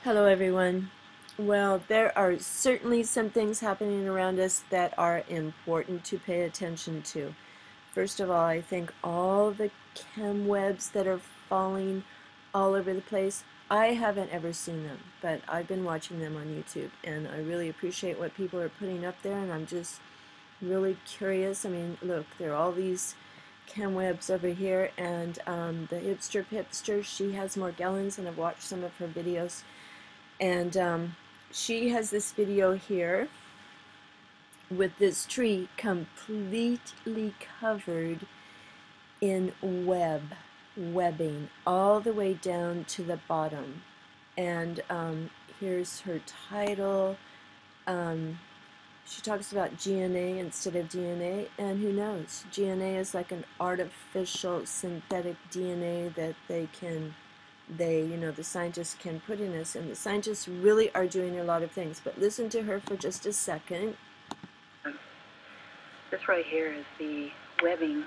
Hello everyone. Well, there are certainly some things happening around us that are important to pay attention to. First of all, I think all the chem webs that are falling all over the place, I haven't ever seen them, but I've been watching them on YouTube, and I really appreciate what people are putting up there, and I'm just really curious. I mean, look, there are all these chem webs over here, and the hipster, she has more gallons, and I've watched some of her videos. And she has this video here with this tree completely covered in webbing, all the way down to the bottom. And here's her title. She talks about GNA instead of DNA, and who knows? GNA is like an artificial synthetic DNA that the scientists can put in us, and the scientists really are doing a lot of things. But listen to her for just a second. This right here is the webbing.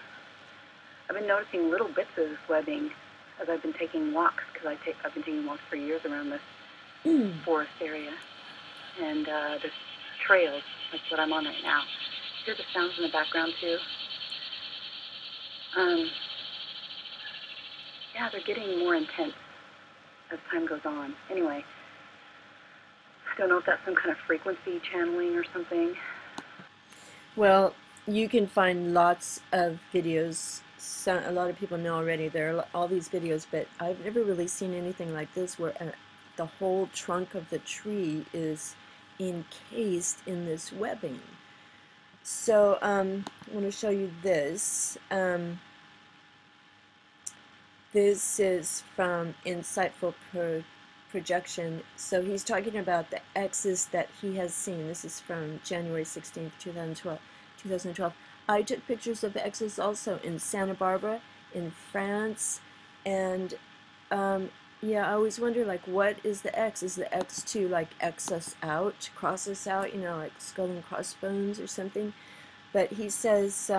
I've been noticing little bits of this webbing as I've been taking walks, because I've been taking walks for years around this forest area. And there's trails, like what I'm on right now. Hear the sounds in the background too. Yeah, they're getting more intense as time goes on. Anyway, I don't know if that's some kind of frequency channeling or something. Well, you can find lots of videos. A lot of people know already there are all these videos, but I've never really seen anything like this where the whole trunk of the tree is encased in this webbing. So I want to show you this. This is from Insightful Projection. So he's talking about the X's that he has seen. This is from January 16th, 2012. I took pictures of X's also in Santa Barbara, in France, and yeah, I always wonder, like, what is the X? Is the X to, like, X us out, cross us out, like skull and crossbones or something? But he says,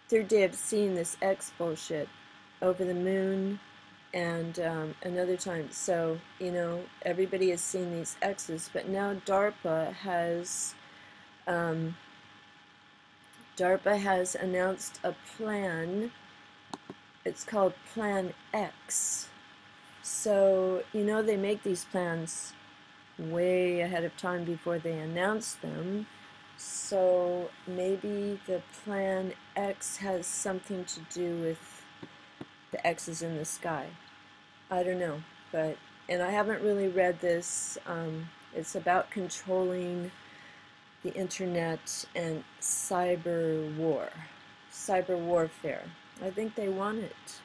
third day of seeing this X bullshit over the moon and another time. So, everybody has seen these X's, but now DARPA has announced a plan. It's called Plan X. So, they make these plans way ahead of time before they announce them. So maybe the Plan X has something to do with the X's in the sky. I don't know, and I haven't really read this. It's about controlling the internet and cyber warfare. I think they want it.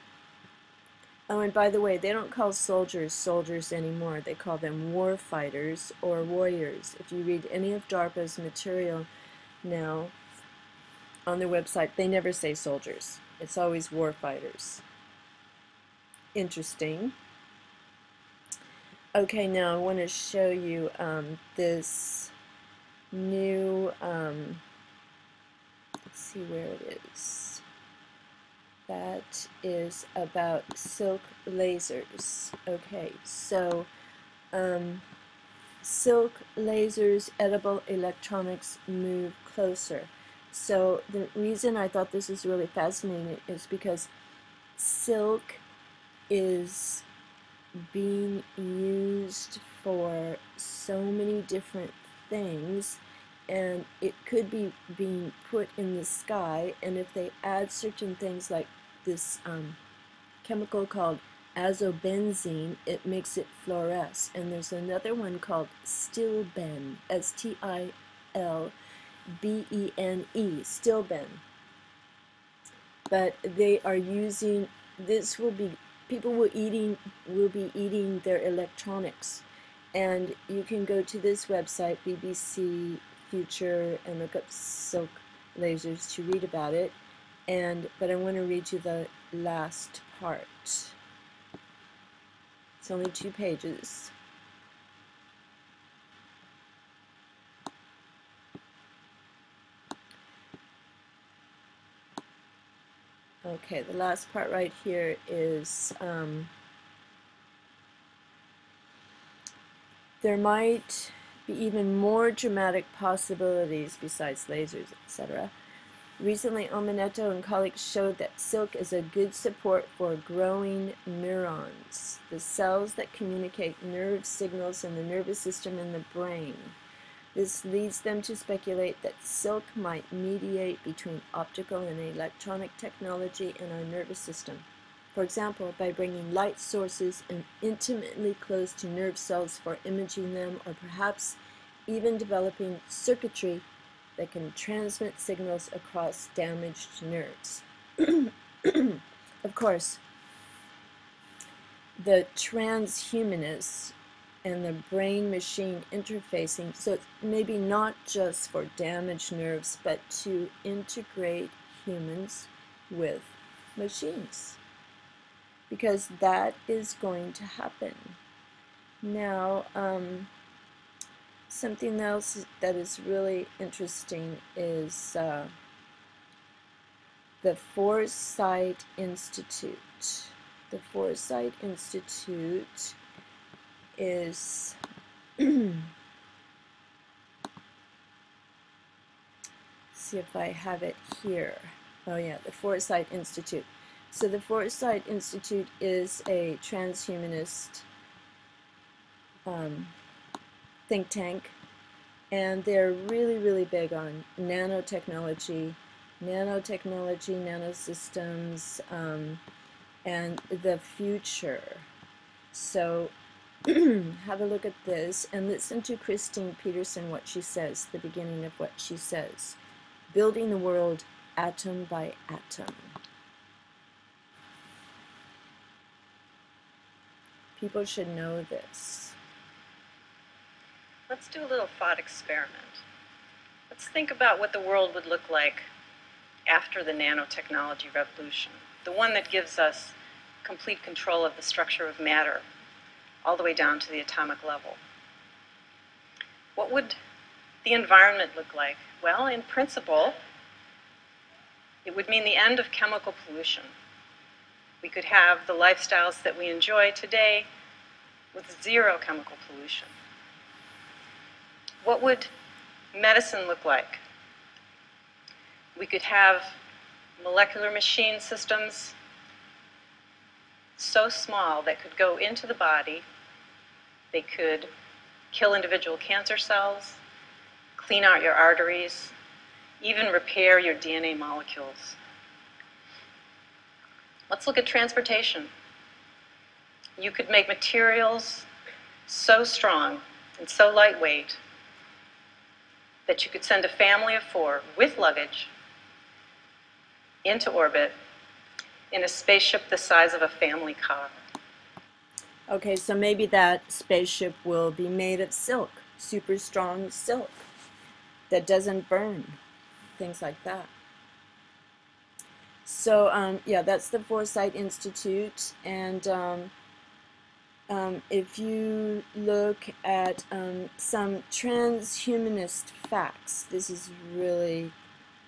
Oh, and by the way, they don't call soldiers anymore. They call them war fighters or warriors. If you read any of DARPA's material now on their website, they never say soldiers. It's always war fighters. Interesting. Okay, now I want to show you this new, let's see where it is. That is about silk lasers. Okay, so silk lasers, edible electronics move closer. So the reason I thought this is really fascinating is because silk is being used for so many different things, and it could be being put in the sky, and if they add certain things like this chemical called azobenzene, it makes it fluoresce. And there's another one called stilbene, Stilbene, stilbene. But they are using this. People will be eating their electronics, and you can go to this website, BBC Future, and look up silk lasers to read about it. But I want to read you the last part. It's only 2 pages. Okay, the last part right here is there might be even more dramatic possibilities besides lasers, etc. Recently, Omanetto and colleagues showed that silk is a good support for growing neurons, the cells that communicate nerve signals in the nervous system in the brain. This leads them to speculate that silk might mediate between optical and electronic technology in our nervous system. For example, by bringing light sources and intimately close to nerve cells for imaging them, or perhaps even developing circuitry that can transmit signals across damaged nerves. Of course, the transhumanists and the brain-machine interfacing, so it's maybe not just for damaged nerves, but to integrate humans with machines, because that is going to happen. Now, something else that is really interesting is the Foresight Institute. The Foresight Institute is see if I have it here. Oh yeah, the Foresight Institute. So the Foresight Institute is a transhumanist think tank, and they're really, really big on nanotechnology, nanosystems, and the future. So have a look at this and listen to Christine Peterson, what she says, the beginning of what she says. Building the world atom by atom. People should know this. Let's do a little thought experiment. Let's think about what the world would look like after the nanotechnology revolution, the one that gives us complete control of the structure of matter, all the way down to the atomic level. What would the environment look like? Well, in principle, it would mean the end of chemical pollution. We could have the lifestyles that we enjoy today with zero chemical pollution. What would medicine look like? We could have molecular machine systems so small that could go into the body. They could kill individual cancer cells, clean out your arteries, even repair your DNA molecules. Let's look at transportation. You could make materials so strong and so lightweight that you could send a family of 4 with luggage into orbit in a spaceship the size of a family car. Okay, so maybe that spaceship will be made of silk, super strong silk that doesn't burn, things like that. So yeah, that's the Foresight Institute, and if you look at some transhumanist facts, this is really,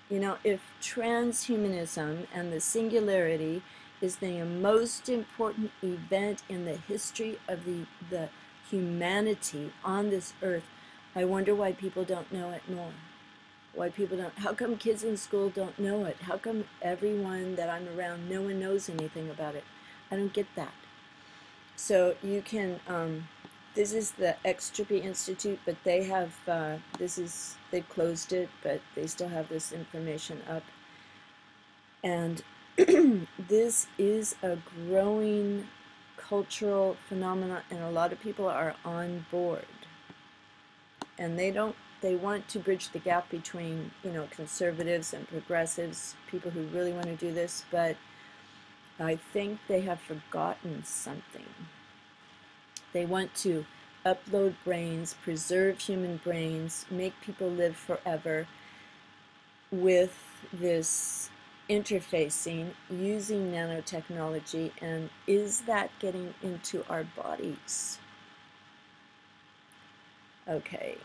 you know, if transhumanism and the singularity is the most important event in the history of the humanity on this earth, I wonder why people don't know it more. Why people don't, how come kids in school don't know it? How come everyone that I'm around, no one knows anything about it? I don't get that. So you can, this is the Extropy Institute, but they have, they've closed it, but they still have this information up. And this is a growing cultural phenomenon, and a lot of people are on board. And they want to bridge the gap between, you know, conservatives and progressives, people who really want to do this, but I think they have forgotten something. They want to upload brains, preserve human brains, make people live forever with this interfacing using nanotechnology, and is that getting into our bodies? Okay,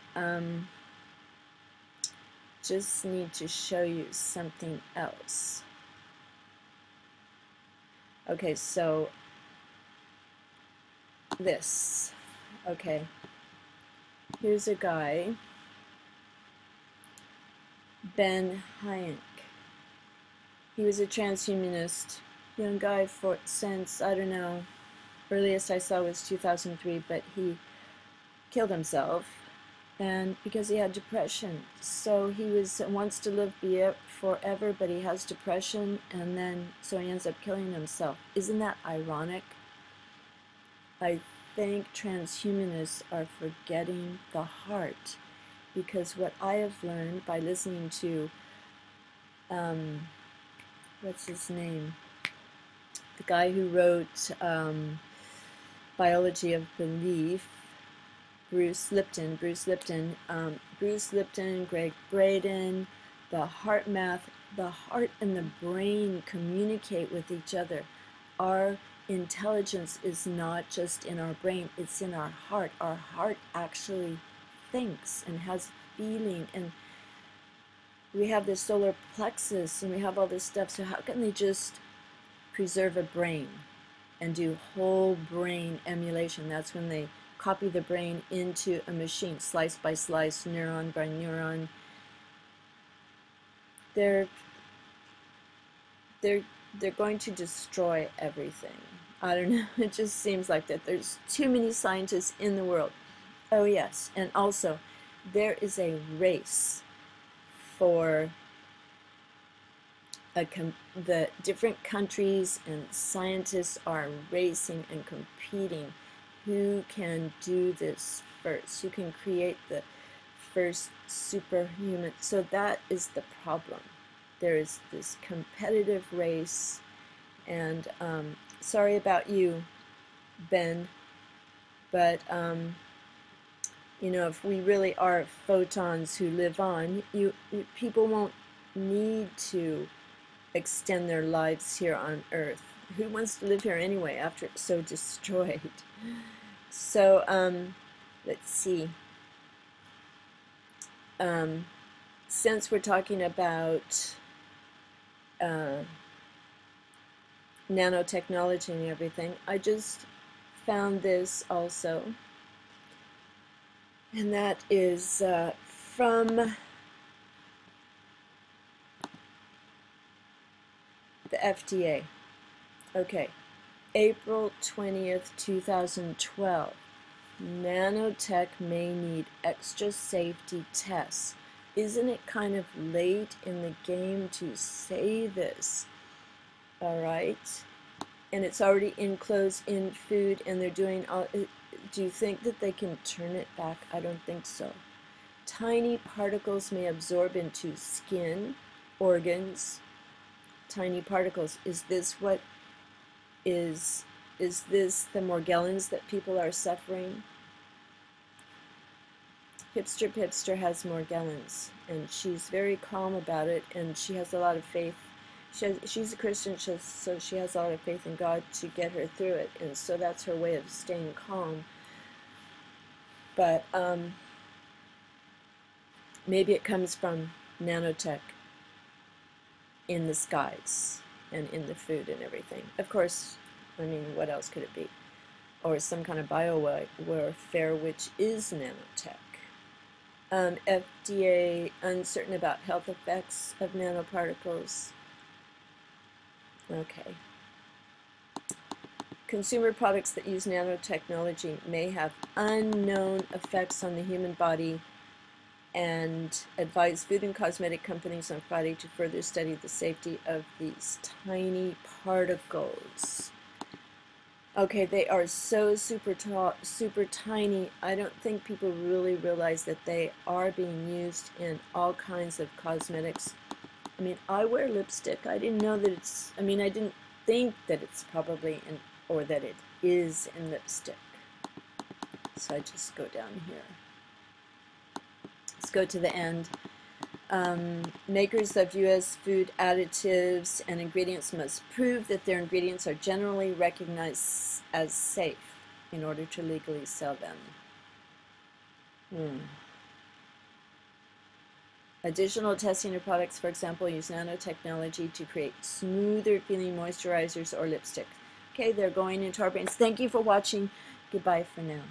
just need to show you something else. Okay, so this, okay, Here's a guy, Ben Hayek. He was a transhumanist, young guy since, I don't know, earliest I saw was 2003, but he killed himself, and because he had depression. So he wants to live forever, but he has depression, and then so he ends up killing himself. Isn't that ironic? I think transhumanists are forgetting the heart, because what I have learned by listening to what's his name? The guy who wrote Biology of Belief, Bruce Lipton, Greg Braden, the heart math, the heart and the brain communicate with each other. Our intelligence is not just in our brain, it's in our heart. Our heart actually thinks and has feeling, and we have this solar plexus and we have all this stuff. So how can they just preserve a brain and do whole brain emulation? That's when they copy the brain into a machine, slice by slice, neuron by neuron. They're going to destroy everything. I don't know, it just seems like that. There's too many scientists in the world. Oh yes, and also there is a race for the different countries, and scientists are racing and competing. Who can do this first? Who can create the first superhuman? So that is the problem. There is this competitive race, and sorry about you, Ben, but you know, if we really are photons who live on, people won't need to extend their lives here on Earth. Who wants to live here anyway after it's so destroyed? So let's see. Since we're talking about nanotechnology and everything, I just found this also, and that is from the FDA. Okay, April 20th, 2012. NanoTech may need extra safety tests. Isn't it kind of late in the game to say this? All right. And it's already enclosed in food, and they're doing all. Do you think that they can turn it back? I don't think so. Tiny particles may absorb into skin, organs. Tiny particles. Is this what is this the Morgellons that people are suffering? Hipster has Morgellons, and she's very calm about it, and she has a lot of faith. She's a Christian, so she has a lot of faith in God to get her through it, and so that's her way of staying calm. But maybe it comes from nanotech in the skies and in the food and everything. Of course, I mean, what else could it be? Or some kind of biowarfare, which is nanotech. FDA uncertain about health effects of nanoparticles. Okay. Consumer products that use nanotechnology may have unknown effects on the human body, and advise food and cosmetic companies on Friday to further study the safety of these tiny particles. Okay, they are so super tiny. I don't think people really realize that they are being used in all kinds of cosmetics. I mean, I wear lipstick. I didn't know that it's, I mean, I didn't think that it's probably in, or that it is in lipstick. So I just go down here. Let's go to the end. Makers of U.S. food additives and ingredients must prove that their ingredients are generally recognized as safe in order to legally sell them. Additional testing of products, for example, use nanotechnology to create smoother feeling moisturizers or lipsticks. Okay, they're going into our brains. Thank you for watching. Goodbye for now.